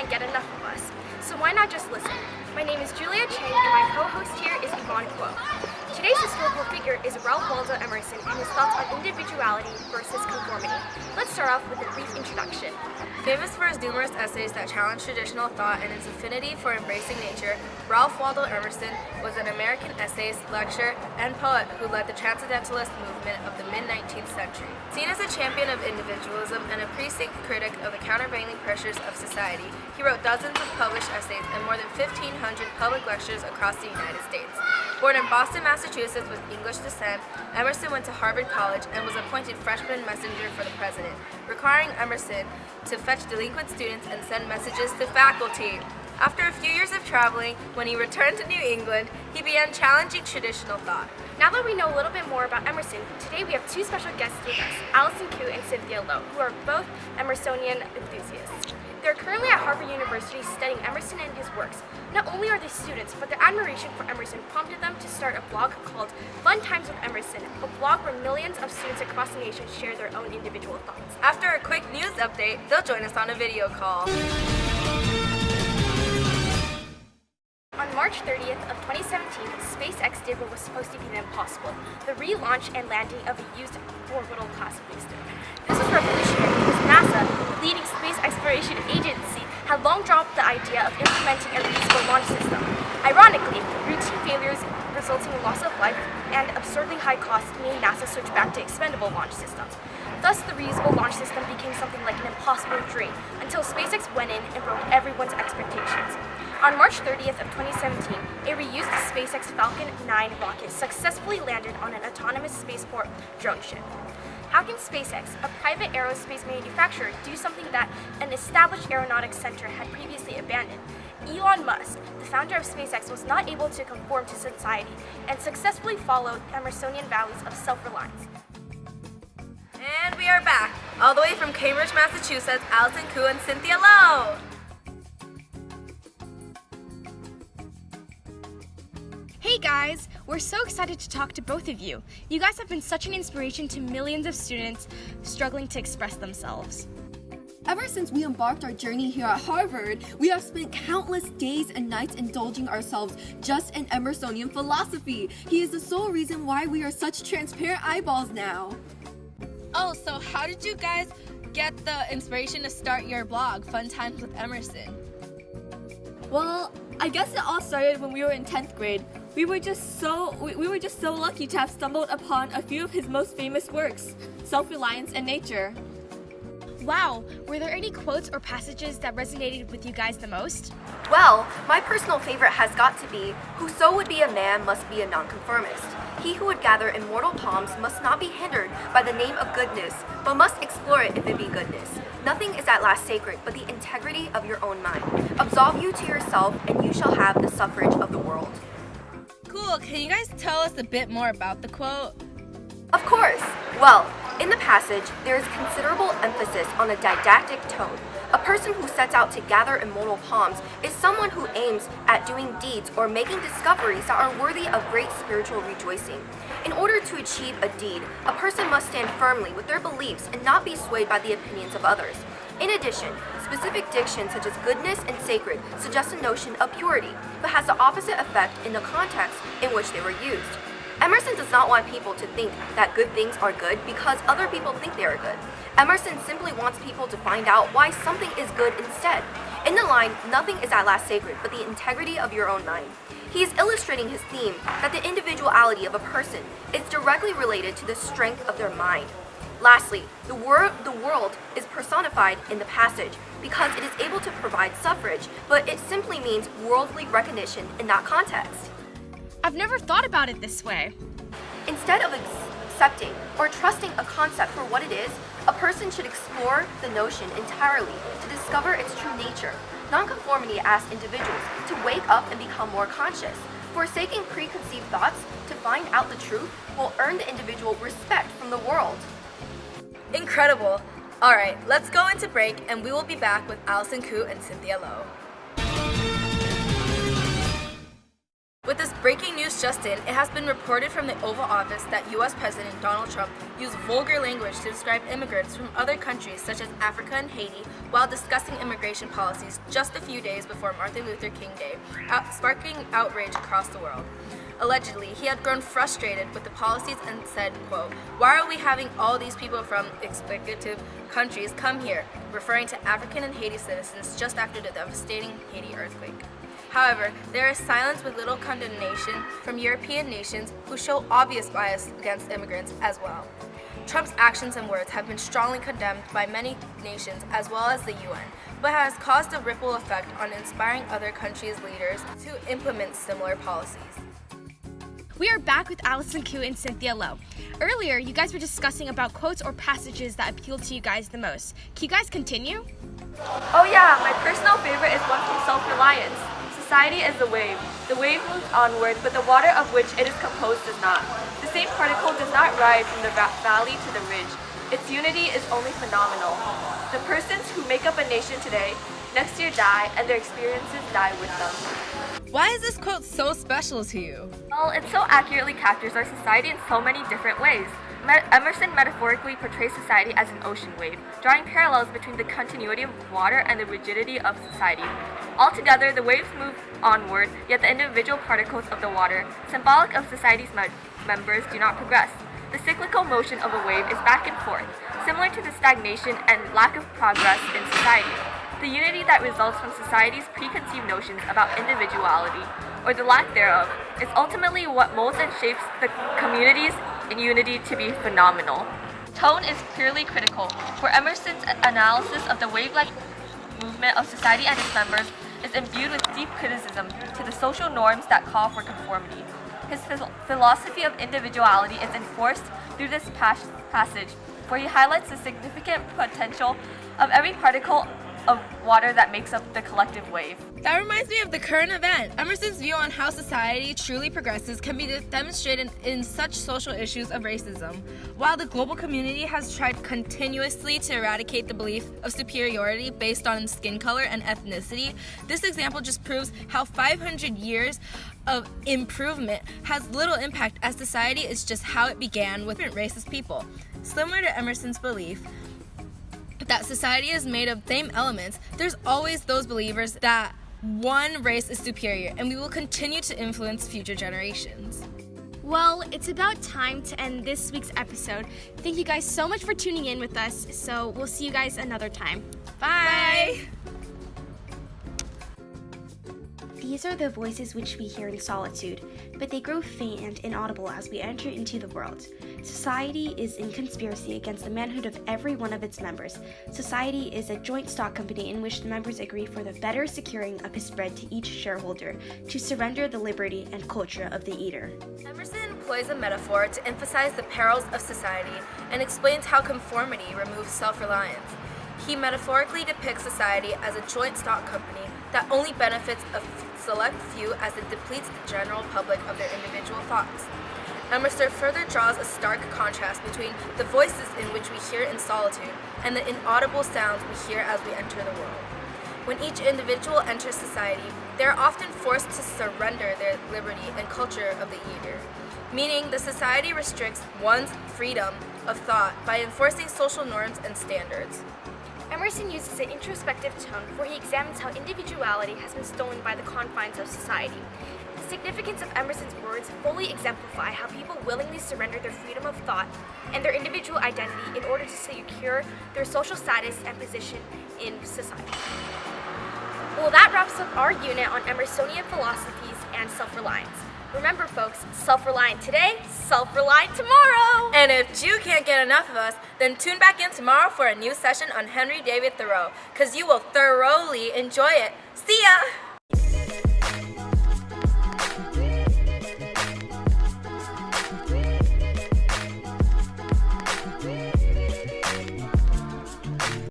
can't get enough of us. So why not just listen? My name is Julia Chang and my co-host here is Yvonne Kuo. Today's historical figure is Ralph Waldo Emerson and his thoughts on individuality versus conformity. Let's start off with a brief introduction. Famous for his numerous essays that challenge traditional thought and his affinity for embracing nature, Ralph Waldo Emerson was an American essayist, lecturer, and poet who led the Transcendentalist movement of the mid-19th century. Seen as a champion of individualism and a precinct critic of the countervailing pressures of society, he wrote dozens of published essays and more than 1,500 public lectures across the United States. Born in Boston, Massachusetts with English descent, Emerson went to Harvard College and was appointed freshman messenger for the president, requiring Emerson to fetch delinquent students and send messages to faculty. After a few years of traveling, when he returned to New England, he began challenging traditional thought. Now that we know a little bit more about Emerson, today we have two special guests with us, Allison Koo and Cynthia Lowe, who are both Emersonian enthusiasts. They're currently at Harvard University studying Emerson and his works. Not only are they students, but their admiration for Emerson prompted them to start a blog called Fun Times with Emerson, a blog where millions of students across the nation share their own individual thoughts. After a quick news update, they'll join us on a video call. On March 30th of 2017, SpaceX did what was supposed to be the impossible, the relaunch and landing of a used orbital class booster. This was revolutionary because NASA, the leading space exploration agency, had long dropped the idea of implementing a reusable launch system. Ironically, routine failures resulting in loss of life and absurdly high costs made NASA switch back to expendable launch systems. Thus, the reusable launch system became something like an impossible dream until SpaceX went in and broke everyone's expectations. On March 30th of 2017, a reused SpaceX Falcon 9 rocket successfully landed on an autonomous spaceport drone ship. How can SpaceX, a private aerospace manufacturer, do something that an established aeronautics center had previously abandoned? Elon Musk, the founder of SpaceX, was not able to conform to society and successfully followed Emersonian values of self-reliance. And we are back, all the way from Cambridge, Massachusetts, Allison Koo and Cynthia Lowe. Hey guys, we're so excited to talk to both of you. You guys have been such an inspiration to millions of students struggling to express themselves. Ever since we embarked our journey here at Harvard, we have spent countless days and nights indulging ourselves just in Emersonian philosophy. He is the sole reason why we are such transparent eyeballs now. Oh, so how did you guys get the inspiration to start your blog, Fun Times with Emerson? Well, I guess it all started when we were in 10th grade. We were just so lucky to have stumbled upon a few of his most famous works, Self-Reliance and Nature. Wow, were there any quotes or passages that resonated with you guys the most? Well, my personal favorite has got to be, "Whoso would be a man must be a nonconformist. He who would gather immortal palms must not be hindered by the name of goodness, but must explore it if it be goodness. Nothing is at last sacred but the integrity of your own mind. Absolve you to yourself, and you shall have the suffrage of the world." Cool, can you guys tell us a bit more about the quote? Of course. Well, in the passage, there is considerable emphasis on a didactic tone. A person who sets out to gather immortal palms is someone who aims at doing deeds or making discoveries that are worthy of great spiritual rejoicing. In order to achieve a deed, a person must stand firmly with their beliefs and not be swayed by the opinions of others. In addition, specific diction such as goodness and sacred suggest a notion of purity, but has the opposite effect in the context in which they were used. Emerson does not want people to think that good things are good because other people think they are good. Emerson simply wants people to find out why something is good instead. In the line, "Nothing is at last sacred but the integrity of your own mind," he is illustrating his theme that the individuality of a person is directly related to the strength of their mind. Lastly, the world is personified in the passage because it is able to provide suffrage, but it simply means worldly recognition in that context. I've never thought about it this way. Instead of accepting or trusting a concept for what it is, a person should explore the notion entirely to discover its true nature. Nonconformity asks individuals to wake up and become more conscious. Forsaking preconceived thoughts to find out the truth will earn the individual respect from the world. Incredible. Alright, let's go into break and we will be back with Allison Koo and Cynthia Lowe. With this breaking news months just in, it has been reported from the Oval Office that U.S. President Donald Trump used vulgar language to describe immigrants from other countries such as Africa and Haiti while discussing immigration policies just a few days before Martin Luther King Day, sparking outrage across the world. Allegedly, he had grown frustrated with the policies and said, quote, "Why are we having all these people from expectative countries come here?" referring to African and Haiti citizens just after the devastating Haiti earthquake. However, there is silence with little condemnation from European nations who show obvious bias against immigrants as well. Trump's actions and words have been strongly condemned by many nations as well as the UN, but has caused a ripple effect on inspiring other countries' leaders to implement similar policies. We are back with Allison Koo and Cynthia Lowe. Earlier, you guys were discussing about quotes or passages that appealed to you guys the most. Can you guys continue? Oh yeah, my personal favorite is one from Self-Reliance. Society is a wave. The wave moves onward, but the water of which it is composed does not. The same particle does not rise from the valley to the ridge. Its unity is only phenomenal. The persons who make up a nation today, next year die, and their experiences die with them. Why is this quote so special to you? Well, it so accurately captures our society in so many different ways. Emerson metaphorically portrays society as an ocean wave, drawing parallels between the continuity of water and the rigidity of society. Altogether, the waves move onward, yet the individual particles of the water, symbolic of society's members, do not progress. The cyclical motion of a wave is back and forth, similar to the stagnation and lack of progress in society. The unity that results from society's preconceived notions about individuality, or the lack thereof, is ultimately what molds and shapes the community's unity to be phenomenal. Tone is clearly critical, for Emerson's analysis of the wave-like movement of society and its members is imbued with deep criticism to the social norms that call for conformity. His philosophy of individuality is enforced through this passage, for he highlights the significant potential of every particle of water that makes up the collective wave. That reminds me of the current event. Emerson's view on how society truly progresses can be demonstrated in such social issues of racism. While the global community has tried continuously to eradicate the belief of superiority based on skin color and ethnicity, this example just proves how 500 years of improvement has little impact, as society is just how it began with racist people. Similar to Emerson's belief that society is made of same elements, there's always those believers that one race is superior, and we will continue to influence future generations. Well, it's about time to end this week's episode. Thank you guys so much for tuning in with us, so we'll see you guys another time. Bye! These are the voices which we hear in solitude, but they grow faint and inaudible as we enter into the world. Society is in conspiracy against the manhood of every one of its members. Society is a joint stock company in which the members agree for the better securing of his bread to each shareholder, to surrender the liberty and culture of the eater. Emerson employs a metaphor to emphasize the perils of society and explains how conformity removes self-reliance. He metaphorically depicts society as a joint stock company that only benefits a select few as it depletes the general public of their individual thoughts. Emerson further draws a stark contrast between the voices in which we hear in solitude and the inaudible sounds we hear as we enter the world. When each individual enters society, they are often forced to surrender their liberty and culture of the eater, meaning the society restricts one's freedom of thought by enforcing social norms and standards. Emerson uses an introspective tone where he examines how individuality has been stolen by the confines of society. The significance of Emerson's words fully exemplify how people willingly surrender their freedom of thought and their individual identity in order to secure their social status and position in society. Well, that wraps up our unit on Emersonian philosophies and self-reliance. Remember, folks, self-reliant today, self-reliant tomorrow! And if you can't get enough of us, then tune back in tomorrow for a new session on Henry David Thoreau, because you will thoroughly enjoy it. See ya!